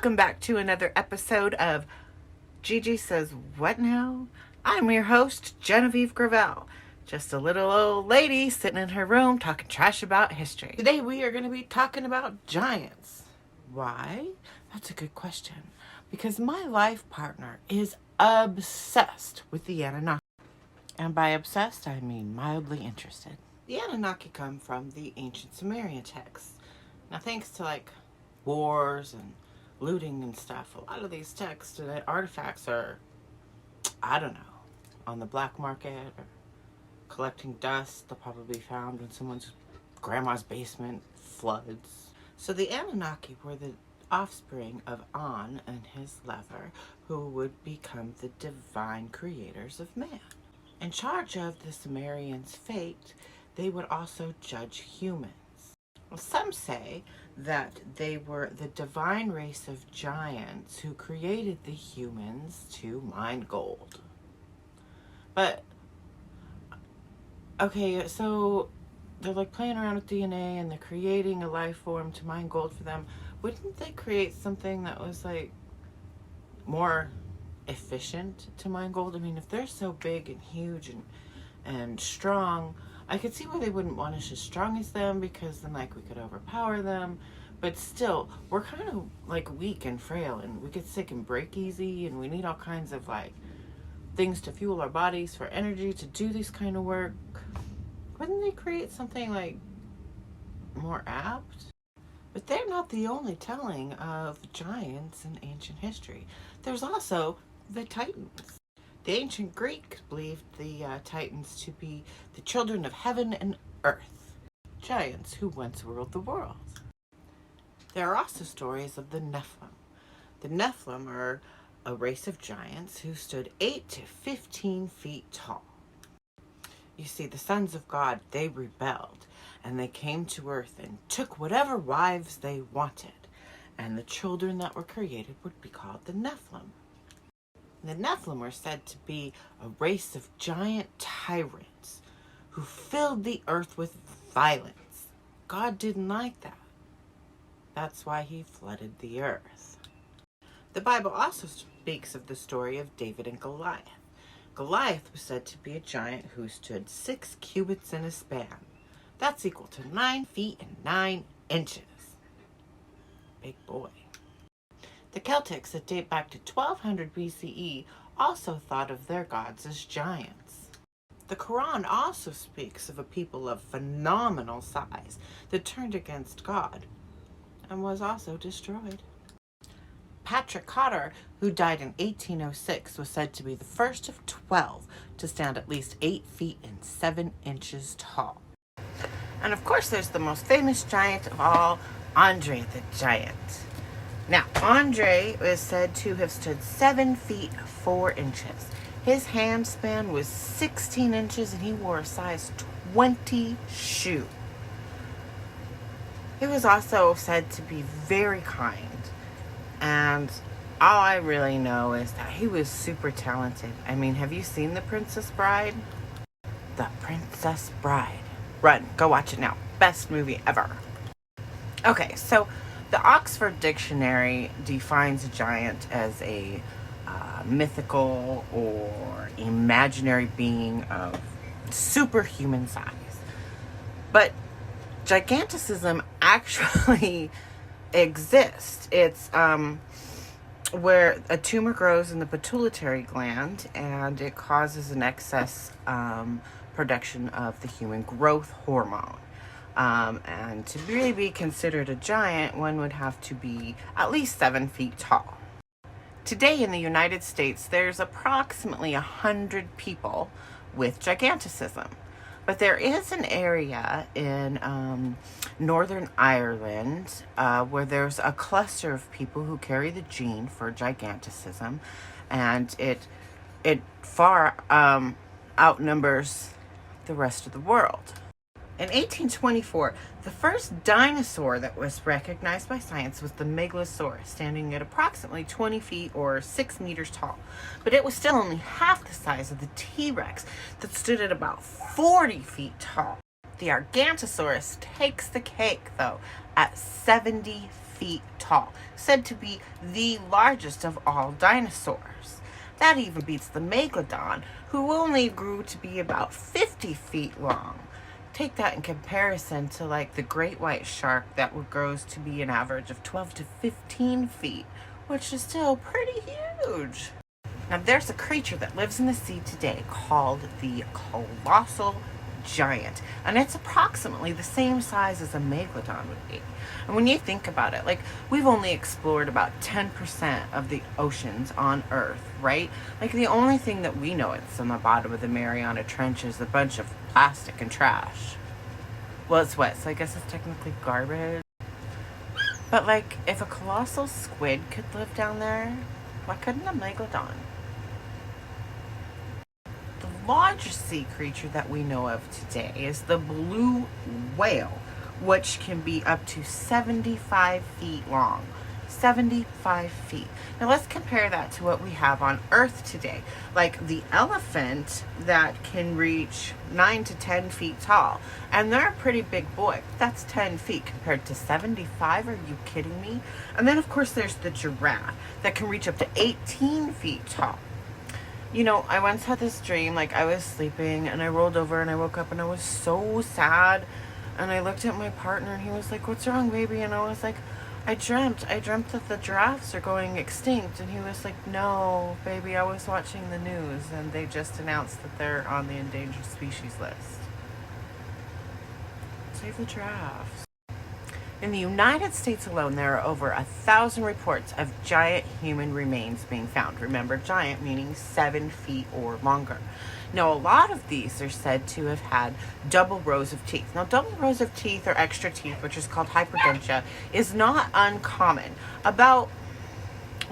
Welcome back to another episode of Gigi Says What Now? I'm your host, Genevieve Gravel. Just a little old lady sitting in her room talking trash about history. Today we are going to be talking about giants. Why? That's a good question. Because my life partner is obsessed with the Anunnaki. And by obsessed, I mean mildly interested. The Anunnaki come from the ancient Sumerian texts. Now, thanks to wars and looting and stuff, a lot of these texts and artifacts are, I don't know, on the black market or collecting dust. They'll probably be found when someone's grandma's basement floods. So the Anunnaki were the offspring of An and his lover, who would become the divine creators of man. In charge of the Sumerians' fate, they would also judge humans. Well, some say that they were the divine race of giants who created the humans to mine gold. But, okay, so they're playing around with DNA and they're creating a life form to mine gold for them. Wouldn't they create something that was more efficient to mine gold? I mean, if they're so big and huge and strong, I could see why they wouldn't want us as strong as them, because then we could overpower them. But still, we're kind of weak and frail, and we get sick and break easy, and we need all kinds of things to fuel our bodies for energy to do this kind of work. Wouldn't they create something more apt? But they're not the only telling of giants in ancient history. There's also the Titans. The ancient Greeks believed the Titans to be the children of heaven and earth, giants who once ruled the world. There are also stories of the Nephilim. The Nephilim are a race of giants who stood 8 to 15 feet tall. You see, the sons of God, they rebelled, and they came to earth and took whatever wives they wanted, and the children that were created would be called the Nephilim. The Nephilim were said to be a race of giant tyrants who filled the earth with violence. God didn't like that. That's why he flooded the earth. The Bible also speaks of the story of David and Goliath. Goliath was said to be a giant who stood 6 cubits in a span. That's equal to 9 feet and 9 inches. Big boy. The Celtics, that date back to 1200 BCE, also thought of their gods as giants. The Quran also speaks of a people of phenomenal size that turned against God and was also destroyed. Patrick Cotter, who died in 1806, was said to be the first of 12 to stand at least 8 feet and 7 inches tall. And of course, there's the most famous giant of all, Andre the Giant. Now, Andre is said to have stood 7 feet 4 inches. His hand span was 16 inches and he wore a size 20 shoe. He was also said to be very kind. And all I really know is that he was super talented. I mean, have you seen The Princess Bride? The Princess Bride. Run, go watch it now. Best movie ever. Okay, so the Oxford Dictionary defines a giant as a mythical or imaginary being of superhuman size. But giganticism actually exists. It's where a tumor grows in the pituitary gland and it causes an excess production of the human growth hormone. And to really be considered a giant, one would have to be at least 7 feet tall. Today in the United States, there's approximately 100 people with giganticism. But there is an area in Northern Ireland where there's a cluster of people who carry the gene for giganticism, and it far outnumbers the rest of the world. In 1824, the first dinosaur that was recognized by science was the Megalosaurus, standing at approximately 20 feet or 6 meters tall. But it was still only half the size of the T-Rex that stood at about 40 feet tall. The Argantosaurus takes the cake, though, at 70 feet tall, said to be the largest of all dinosaurs. That even beats the megalodon, who only grew to be about 50 feet long. Take that in comparison to like the great white shark that grows to be an average of 12 to 15 feet, which is still pretty huge. Now there's a creature that lives in the sea today called the colossal giant, and it's approximately the same size as a megalodon would be. And when you think about it, like, we've only explored about 10% of the oceans on Earth, right? Like, the only thing that we know it's on the bottom of the Mariana Trench is a bunch of plastic and trash. Well, it's wet, so I guess it's technically garbage. But like, if a colossal squid could live down there, why couldn't a megalodon? The largest sea creature that we know of today is the blue whale, which can be up to 75 feet long. 75 feet. Now let's compare that to what we have on Earth today. Like the elephant that can reach 9 to 10 feet tall. And they're a pretty big boy. That's 10 feet compared to 75. Are you kidding me? And then of course there's the giraffe that can reach up to 18 feet tall. You know, I once had this dream, like I was sleeping and I rolled over and I woke up and I was so sad. And I looked at my partner and he was like, "What's wrong, baby?" And I was like, I dreamt that the giraffes are going extinct. And he was like, "No, baby, I was watching the news and they just announced that they're on the endangered species list. Save the giraffes." In the United States alone, there are over 1,000 reports of giant human remains being found. Remember, giant meaning 7 feet or longer. Now, a lot of these are said to have had double rows of teeth. Now, double rows of teeth or extra teeth, which is called hyperdentia, is not uncommon. About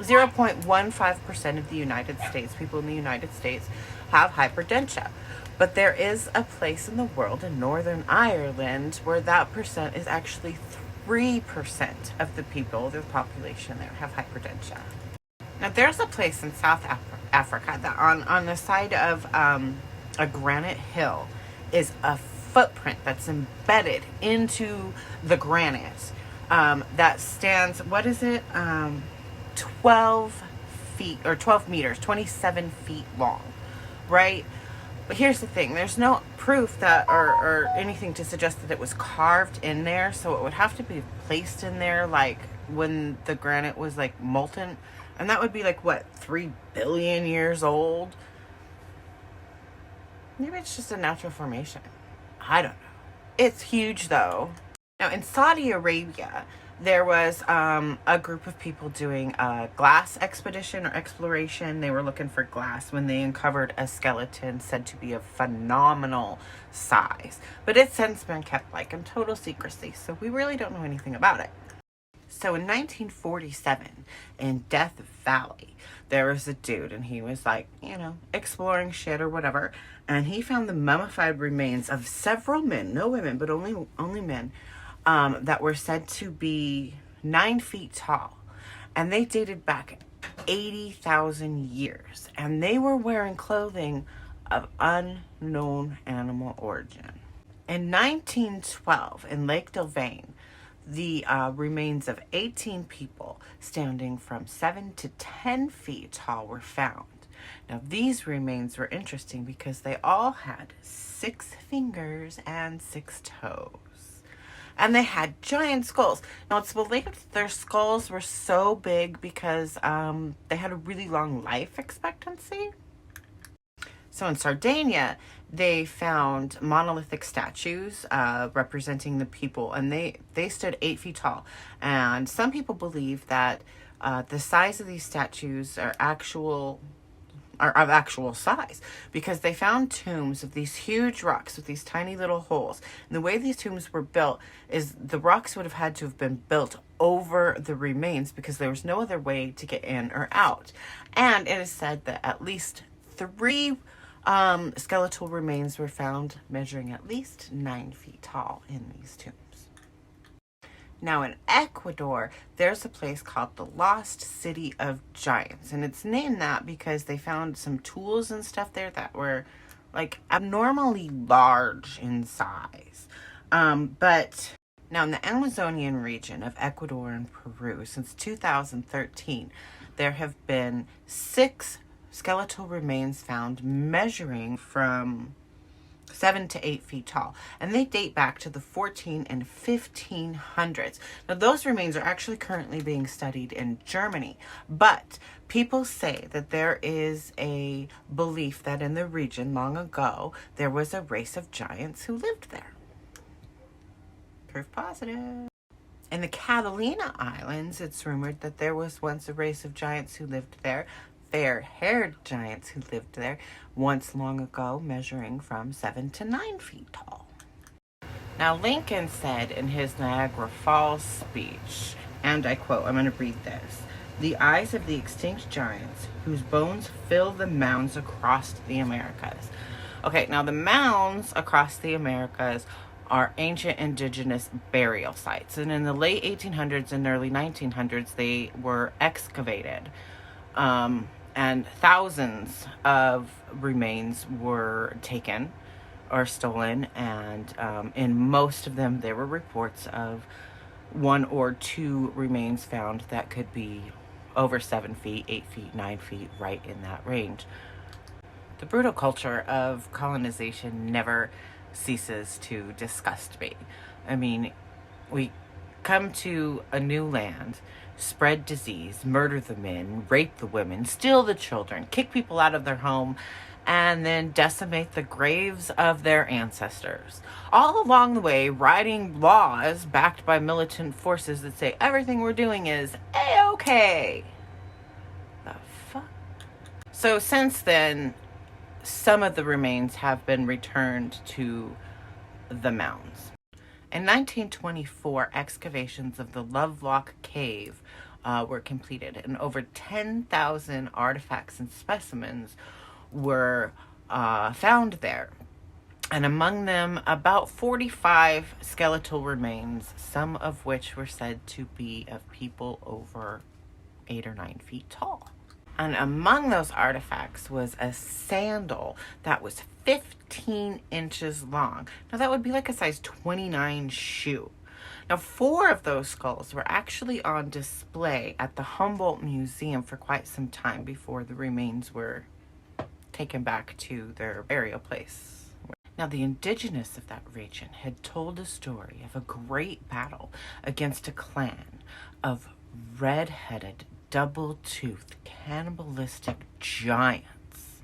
0.15% of the United States, people in the United States, have hyperdentia. But there is a place in the world, in Northern Ireland, where that percent is actually 3% of the people, the population there, have hyperdentia. Now, there's a place in South Africa that on the side of a granite hill is a footprint that's embedded into the granite that stands, 12 feet or 12 meters, 27 feet long, right? But here's the thing, there's no proof that or anything to suggest that it was carved in there, so it would have to be placed in there like when the granite was like molten, and that would be like what, 3 billion years old? Maybe it's just a natural formation. I don't know. It's huge though. Now in Saudi Arabia, there was a group of people doing a glass expedition or exploration. They were looking for glass when they uncovered a skeleton said to be of phenomenal size. But it's since been kept like in total secrecy, so we really don't know anything about it. So in 1947, in Death Valley, there was a dude and he was like, you know, exploring shit or whatever. And he found the mummified remains of several men, no women, but only men, that were said to be 9 feet tall, and they dated back 80,000 years, and they were wearing clothing of unknown animal origin. In 1912, in Lake Delvane, the remains of 18 people standing from 7 to 10 feet tall were found. Now, these remains were interesting because they all had 6 fingers and 6 toes. And they had giant skulls. Now, it's believed that their skulls were so big because they had a really long life expectancy. So in Sardinia, they found monolithic statues representing the people, and they stood 8 feet tall. And some people believe that the size of these statues are of actual size, because they found tombs of these huge rocks with these tiny little holes. And the way these tombs were built is the rocks would have had to have been built over the remains because there was no other way to get in or out. And it is said that at least 3 skeletal remains were found measuring at least 9 feet tall in these tombs. Now in Ecuador, there's a place called the Lost City of Giants. And it's named that because they found some tools and stuff there that were like abnormally large in size. But Now, in the Amazonian region of Ecuador and Peru, since 2013, there have been 6 skeletal remains found measuring from 7 to 8 feet tall, and they date back to the 14 and 1500s. Now, those remains are actually currently being studied in Germany, but people say that there is a belief that in the region long ago there was a race of giants who lived there. Proof positive. In the Catalina Islands, it's rumored that there was once a race of giants who lived there, fair-haired giants who lived there once long ago, measuring from 7 to 9 feet tall. Now, Lincoln said in his Niagara Falls speech, and I quote, I'm going to read this, "The eyes of the extinct giants whose bones fill the mounds across the Americas." Okay, now the mounds across the Americas are ancient indigenous burial sites. And in the late 1800s and early 1900s, they were excavated. And thousands of remains were taken or stolen. And in most of them, there were reports of 1 or 2 remains found that could be over 7 feet, 8 feet, 9 feet, right in that range. The brutal culture of colonization never ceases to disgust me. I mean, we come to a new land, spread disease, murder the men, rape the women, steal the children, kick people out of their home, and then decimate the graves of their ancestors. All along the way, writing laws backed by militant forces that say everything we're doing is A-okay. The fuck? So since then, some of the remains have been returned to the mounds. In 1924, excavations of the Lovelock Cave were completed, and over 10,000 artifacts and specimens were found there. And among them, about 45 skeletal remains, some of which were said to be of people over 8 or 9 feet tall. And among those artifacts was a sandal that was 15 inches long. Now, that would be like a size 29 shoe. Now, 4 of those skulls were actually on display at the Humboldt Museum for quite some time before the remains were taken back to their burial place. Now, the indigenous of that region had told a story of a great battle against a clan of red-headed, double-toothed, cannibalistic giants.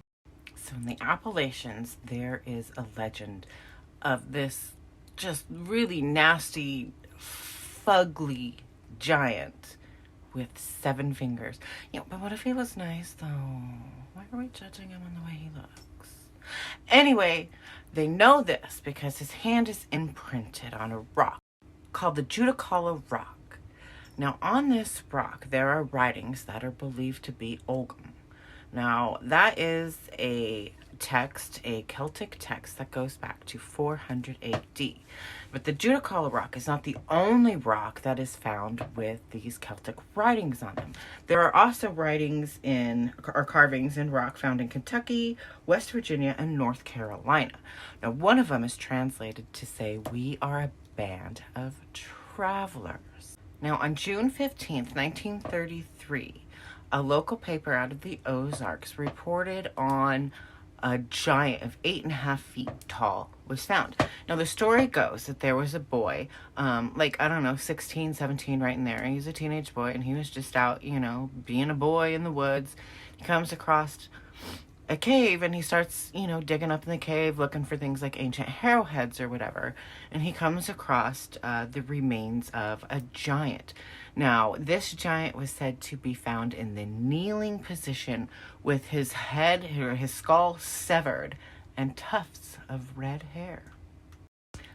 So in the Appalachians, there is a legend of this just really nasty, fugly giant with 7 fingers. You know, but what if he was nice, though? Why are we judging him on the way he looks? Anyway, they know this because his hand is imprinted on a rock called the Judicala Rock. Now, on this rock, there are writings that are believed to be Ogham. Now, that is a text, a Celtic text that goes back to 400 AD. But the Judicala Rock is not the only rock that is found with these Celtic writings on them. There are also writings or carvings in rock found in Kentucky, West Virginia, and North Carolina. Now, one of them is translated to say, "We are a band of travelers." Now, on June 15th, 1933, a local paper out of the Ozarks reported on a giant of 8.5 feet tall was found. Now, the story goes that there was a boy, 16, 17, right in there. And he's a teenage boy, and he was just out, being a boy in the woods. He comes across a cave, and he starts, digging up in the cave, looking for things like ancient arrowheads or whatever. And he comes across the remains of a giant. Now, this giant was said to be found in the kneeling position with his head, or his skull, severed and tufts of red hair.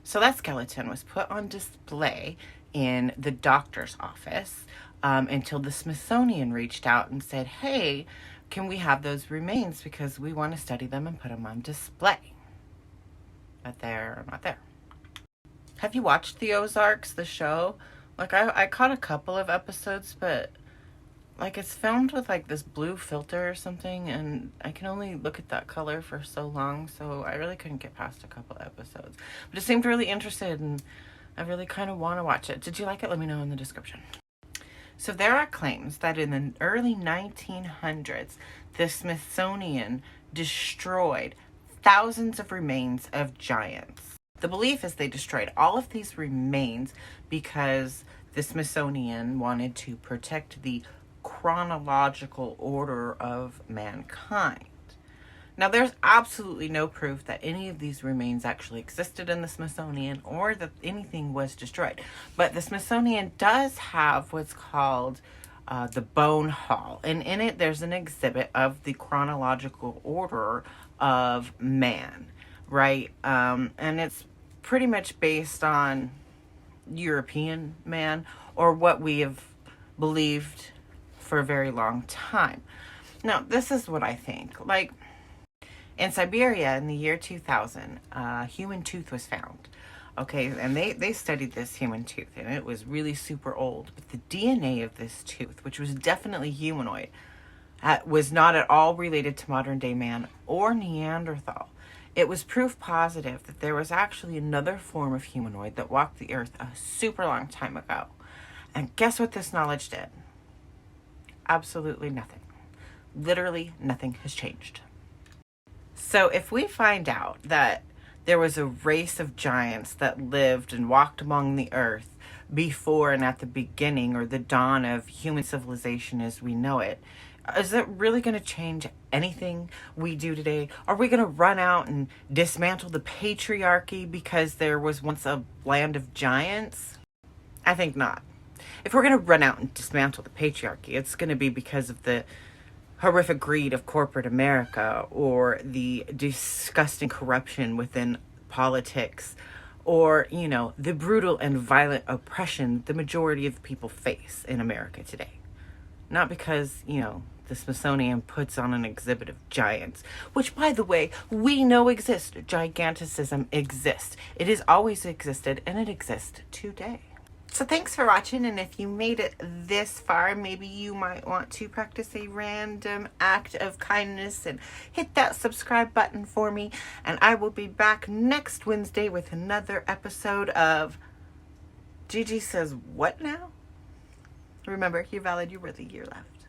So that skeleton was put on display in the doctor's office until the Smithsonian reached out and said, "Hey, can we have those remains because we want to study them and put them on display?" But they're not there. Have you watched the Ozarks, the show? I caught a couple of episodes, but it's filmed with this blue filter or something, and I can only look at that color for so long, so I really couldn't get past a couple episodes. But it seemed really interested, and I really kind of want to watch it. Did you like it? Let me know in the description. So there are claims that in the early 1900s, the Smithsonian destroyed thousands of remains of giants. The belief is they destroyed all of these remains because the Smithsonian wanted to protect the chronological order of mankind. Now, there's absolutely no proof that any of these remains actually existed in the Smithsonian or that anything was destroyed. But the Smithsonian does have what's called the Bone Hall. And in it, there's an exhibit of the chronological order of man, right? And it's pretty much based on European man, or what we have believed for a very long time. Now, this is what I think. Like, in Siberia in the year 2000, a human tooth was found. Okay, and they studied this human tooth, and it was really super old. But the DNA of this tooth, which was definitely humanoid, was not at all related to modern day man or Neanderthal. It was proof positive that there was actually another form of humanoid that walked the earth a super long time ago. And guess what this knowledge did? Absolutely nothing. Literally nothing has changed. So if we find out that there was a race of giants that lived and walked among the earth before and at the beginning or the dawn of human civilization as we know it, is it really going to change anything we do today? Are we going to run out and dismantle the patriarchy because there was once a land of giants? I think not. If we're going to run out and dismantle the patriarchy, it's going to be because of the horrific greed of corporate America, or the disgusting corruption within politics, or, you know, the brutal and violent oppression the majority of people face in America today. Not because, you know, the Smithsonian puts on an exhibit of giants, which, by the way, we know exist. Giganticism exists. It has always existed, and it exists today. So thanks for watching, and if you made it this far, maybe you might want to practice a random act of kindness and hit that subscribe button for me, and I will be back next Wednesday with another episode of Gigi Says What Now? Remember, you're valid, you're worthy, you're loved.